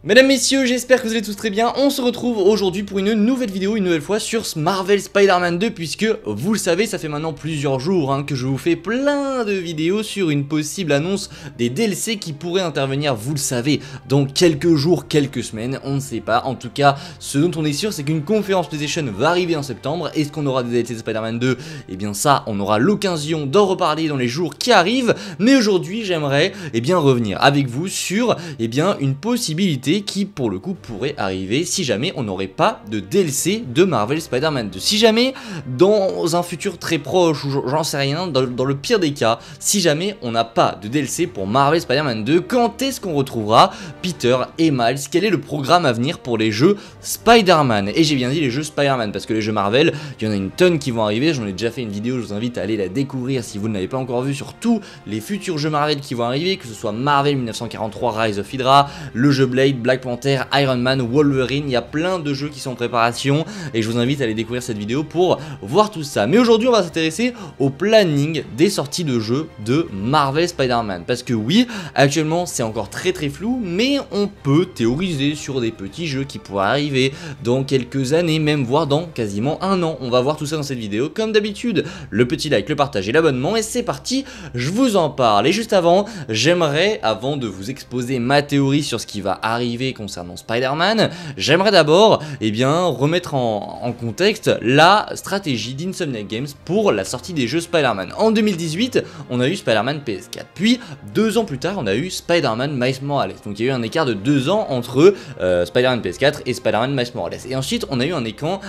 Mesdames, messieurs, j'espère que vous allez tous très bien. On se retrouve aujourd'hui pour une nouvelle vidéo, une nouvelle fois sur Marvel Spider-Man 2, puisque vous le savez, ça fait maintenant plusieurs jours que je vous fais plein de vidéos sur une possible annonce des DLC qui pourraient intervenir, vous le savez, dans quelques jours, quelques semaines, on ne sait pas. En tout cas, ce dont on est sûr, c'est qu'une conférence PlayStation va arriver en septembre. Est-ce qu'on aura des DLC de Spider-Man 2? Eh bien ça, on aura l'occasion d'en reparler dans les jours qui arrivent. Mais aujourd'hui, j'aimerais revenir avec vous sur une possibilité qui pour le coup pourrait arriver si jamais on n'aurait pas de DLC de Marvel Spider-Man 2. Si jamais dans un futur très proche ou j'en sais rien, dans le pire des cas, si jamais on n'a pas de DLC pour Marvel Spider-Man 2, quand est-ce qu'on retrouvera Peter et Miles? Quel est le programme à venir pour les jeux Spider-Man? Et j'ai bien dit les jeux Spider-Man parce que les jeux Marvel, il y en a une tonne qui vont arriver, j'en ai déjà fait une vidéo, je vous invite à aller la découvrir si vous ne l'avez pas encore vue, sur tous les futurs jeux Marvel qui vont arriver, que ce soit Marvel 1943, Rise of Hydra, le jeu Blade, Black Panther, Iron Man, Wolverine, il y a plein de jeux qui sont en préparation et je vous invite à aller découvrir cette vidéo pour voir tout ça. Mais aujourd'hui on va s'intéresser au planning des sorties de jeux de Marvel Spider-Man, parce que oui, actuellement c'est encore très flou, mais on peut théoriser sur des petits jeux qui pourraient arriver dans quelques années, même voire dans quasiment un an. On va voir tout ça dans cette vidéo, comme d'habitude, le petit like, le partage et l'abonnement, et c'est parti, je vous en parle. Et juste avant, j'aimerais, avant de vous exposer ma théorie sur ce qui va arriver concernant Spider-Man, j'aimerais d'abord remettre en contexte la stratégie d'Insomniac Games pour la sortie des jeux Spider-Man. En 2018, on a eu Spider-Man PS4, puis 2 ans plus tard, on a eu Spider-Man Miles Morales. Donc il y a eu un écart de 2 ans entre Spider-Man PS4 et Spider-Man Miles Morales. Et ensuite, on a eu un écart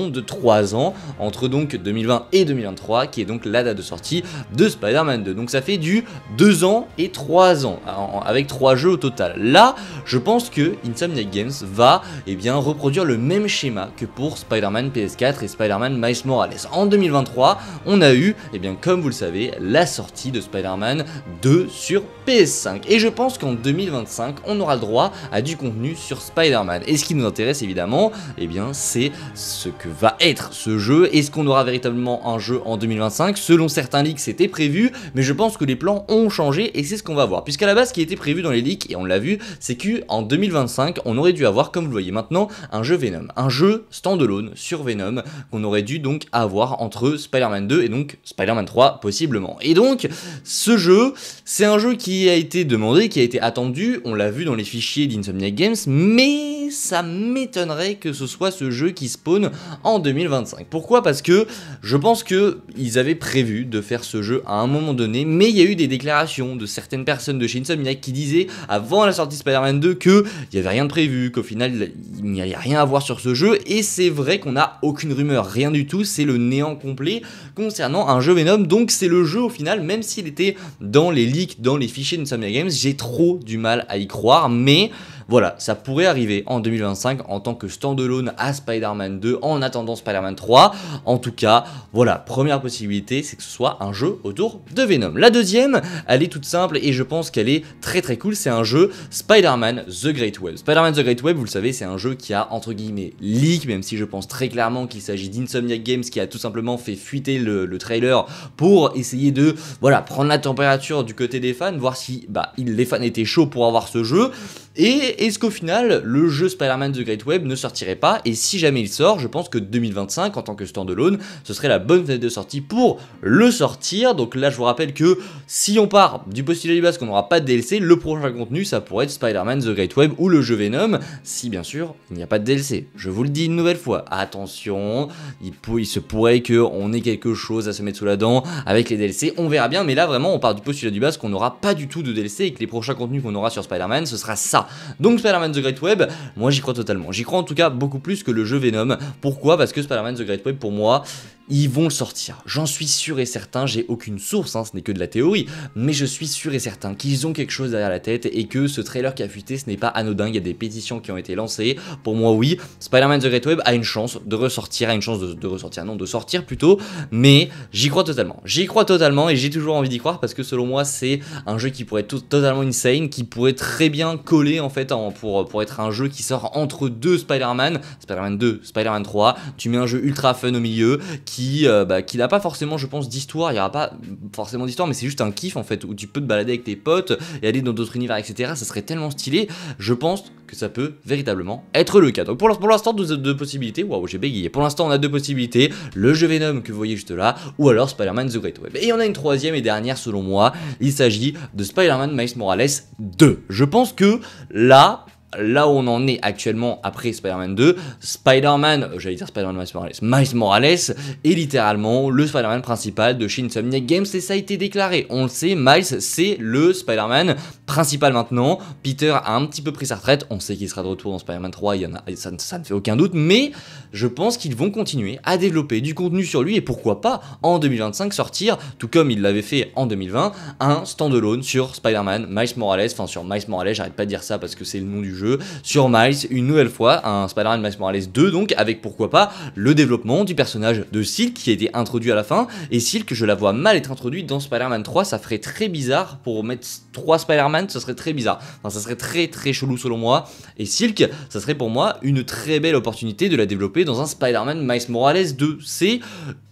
de 3 ans entre donc 2020 et 2023, qui est donc la date de sortie de Spider-Man 2. Donc ça fait du 2 ans et 3 ans, avec 3 jeux au total. Là, je pense que Insomniac Games va reproduire le même schéma que pour Spider-Man PS4 et Spider-Man Miles Morales. En 2023, on a eu, comme vous le savez, la sortie de Spider-Man 2 sur PS5. Et je pense qu'en 2025, on aura le droit à du contenu sur Spider-Man. Et ce qui nous intéresse évidemment, c'est ce que va être ce jeu. Est-ce qu'on aura véritablement un jeu en 2025? Selon certains leaks, c'était prévu, mais je pense que les plans ont changé et c'est ce qu'on va voir. Puisqu'à la base, ce qui était prévu dans les leaks, et on l'a vu, c'est qu'en 2025, on aurait dû avoir, comme vous le voyez maintenant, un jeu Venom. Un jeu standalone sur Venom qu'on aurait dû donc avoir entre Spider-Man 2 et donc Spider-Man 3 possiblement. Et donc, ce jeu, c'est un jeu qui a été demandé, qui a été attendu, on l'a vu dans les fichiers d'Insomniac Games, mais ça m'étonnerait que ce soit ce jeu qui spawn en 2025. Pourquoi? Parce que je pense qu'ils avaient prévu de faire ce jeu à un moment donné, mais il y a eu des déclarations de certaines personnes de chez Insomniac qui disaient avant la sortie Spider-Man 2 qu'il n'y avait rien de prévu, qu'au final il n'y allait rien à voir sur ce jeu, et c'est vrai qu'on n'a aucune rumeur, rien du tout, c'est le néant complet concernant un jeu Venom. Donc c'est le jeu au final, même s'il était dans les leaks, dans les fichiers d'Insomniac Games, j'ai trop du mal à y croire, mais voilà, ça pourrait arriver en 2025 en tant que standalone à Spider-Man 2 en attendant Spider-Man 3. En tout cas, voilà, première possibilité, c'est que ce soit un jeu autour de Venom. La deuxième, elle est toute simple et je pense qu'elle est très cool, c'est un jeu Spider-Man The Great Web. Spider-Man The Great Web, vous le savez, c'est un jeu qui a entre guillemets leak, même si je pense très clairement qu'il s'agit d'Insomniac Games qui a tout simplement fait fuiter le trailer pour essayer de prendre la température du côté des fans, voir si les fans étaient chauds pour avoir ce jeu. Et est-ce qu'au final, le jeu Spider-Man The Great Web ne sortirait pas? Et si jamais il sort, je pense que 2025, en tant que standalone, ce serait la bonne fenêtre de sortie pour le sortir. Donc là, je vous rappelle que si on part du postulat du base qu'on n'aura pas de DLC, le prochain contenu, ça pourrait être Spider-Man The Great Web ou le jeu Venom, si bien sûr, il n'y a pas de DLC. Je vous le dis une nouvelle fois, attention, il se pourrait qu'on ait quelque chose à se mettre sous la dent avec les DLC, on verra bien, mais là, vraiment, on part du postulat du base qu'on n'aura pas du tout de DLC et que les prochains contenus qu'on aura sur Spider-Man, ce sera ça. Donc Spider-Man The Great Web, moi j'y crois totalement. J'y crois en tout cas beaucoup plus que le jeu Venom. Pourquoi? Parce que Spider-Man The Great Web, pour moi, ils vont le sortir, j'en suis sûr et certain, j'ai aucune source, ce n'est que de la théorie, mais je suis sûr et certain qu'ils ont quelque chose derrière la tête et que ce trailer qui a fuité, ce n'est pas anodin, il y a des pétitions qui ont été lancées. Pour moi, oui, Spider-Man The Great Web a une chance de ressortir, de sortir plutôt, mais j'y crois totalement et j'ai toujours envie d'y croire parce que selon moi, c'est un jeu qui pourrait être totalement insane, qui pourrait très bien coller en fait pour être un jeu qui sort entre deux Spider-Man 2, Spider-Man 3, tu mets un jeu ultra fun au milieu, qui qui n'a pas forcément, je pense, d'histoire. Il n'y aura pas forcément d'histoire, mais c'est juste un kiff en fait, où tu peux te balader avec tes potes et aller dans d'autres univers, etc. Ça serait tellement stylé. Je pense que ça peut véritablement être le cas. Donc pour l'instant, deux possibilités. Waouh, j'ai bégayé. Pour l'instant, on a deux possibilités. Le jeu Venom que vous voyez juste là, ou alors Spider-Man The Great Web. Et on a une troisième et dernière selon moi. Il s'agit de Spider-Man Miles Morales 2. Je pense que là où on en est actuellement après Spider-Man 2, j'allais dire Spider-Man Miles Morales est littéralement le Spider-Man principal de chez Insomniac Games et ça a été déclaré. On le sait, Miles c'est le Spider-Man principal maintenant. Peter a un petit peu pris sa retraite, on sait qu'il sera de retour dans Spider-Man 3, ça ne fait aucun doute, mais je pense qu'ils vont continuer à développer du contenu sur lui et pourquoi pas en 2025 sortir, tout comme ils l'avaient fait en 2020, un standalone sur Spider-Man Miles Morales, enfin sur Miles Morales, j'arrête pas de dire ça parce que c'est le nom du jeu, sur Miles une nouvelle fois, un Spider-Man Miles Morales 2 donc, avec pourquoi pas le développement du personnage de Silk qui a été introduit à la fin, et Silk je la vois mal être introduite dans Spider-Man 3, ça ferait très bizarre pour mettre 3 Spider-Man, ça serait très bizarre, enfin ça serait très chelou selon moi, et Silk ça serait pour moi une très belle opportunité de la développer dans un Spider-Man Miles Morales 2, c'est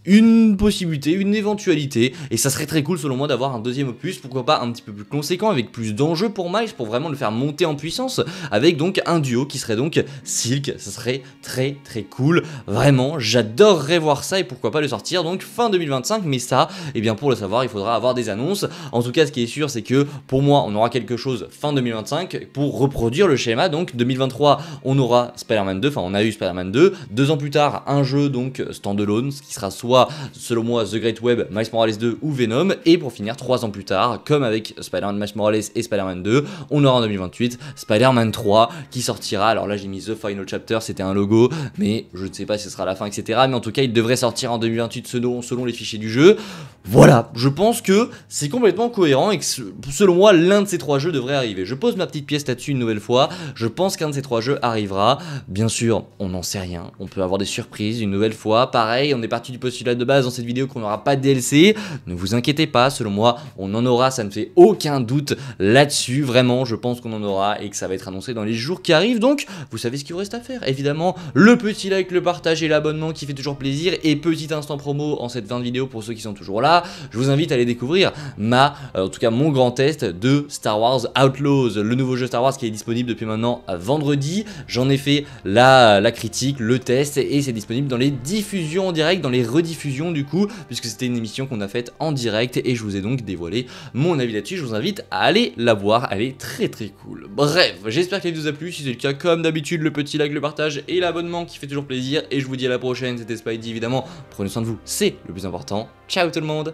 une possibilité, une éventualité, et ça serait très cool selon moi d'avoir un deuxième opus, pourquoi pas un petit peu plus conséquent, avec plus d'enjeux pour Miles, pour vraiment le faire monter en puissance, avec donc un duo qui serait donc Silk, ça serait très cool, vraiment, j'adorerais voir ça, et pourquoi pas le sortir donc fin 2025, mais ça, et bien pour le savoir, il faudra avoir des annonces, en tout cas ce qui est sûr, c'est que pour moi, on aura quelque chose fin 2025, pour reproduire le schéma, donc 2023, on aura Spider-Man 2, enfin on a eu Spider-Man 2, 2 ans plus tard, un jeu donc standalone, ce qui sera soit selon moi The Great Web, Miles Morales 2 ou Venom, et pour finir 3 ans plus tard, comme avec Spider-Man Miles Morales et Spider-Man 2, on aura en 2028 Spider-Man 3 qui sortira, alors là j'ai mis The Final Chapter, c'était un logo, mais je ne sais pas si ce sera la fin etc, mais en tout cas il devrait sortir en 2028 selon les fichiers du jeu. Voilà, je pense que c'est complètement cohérent et que selon moi l'un de ces 3 jeux devrait arriver. Je pose ma petite pièce là-dessus une nouvelle fois, je pense qu'un de ces 3 jeux arrivera, bien sûr on n'en sait rien, on peut avoir des surprises une nouvelle fois, pareil on est parti du postulat de base dans cette vidéo qu'on n'aura pas de DLC, ne vous inquiétez pas, selon moi on en aura, ça ne fait aucun doute là-dessus, vraiment je pense qu'on en aura et que ça va être annoncé dans les jours qui arrivent, donc vous savez ce qu'il vous reste à faire, évidemment le petit like, le partage et l'abonnement qui fait toujours plaisir, et petit instant promo en cette fin de vidéo pour ceux qui sont toujours là, je vous invite à aller découvrir en tout cas mon grand test de Star Wars Outlaws, le nouveau jeu Star Wars qui est disponible depuis maintenant à vendredi, j'en ai fait la critique, le test, et c'est disponible dans les diffusions en direct, dans les rediffusion du coup, puisque c'était une émission qu'on a faite en direct et je vous ai donc dévoilé mon avis là-dessus, je vous invite à aller la voir, elle est très cool. Bref, j'espère qu'elle vous a plu, si c'est le cas comme d'habitude le petit like, le partage et l'abonnement qui fait toujours plaisir, et je vous dis à la prochaine, c'était Spidey évidemment, prenez soin de vous, c'est le plus important, ciao tout le monde.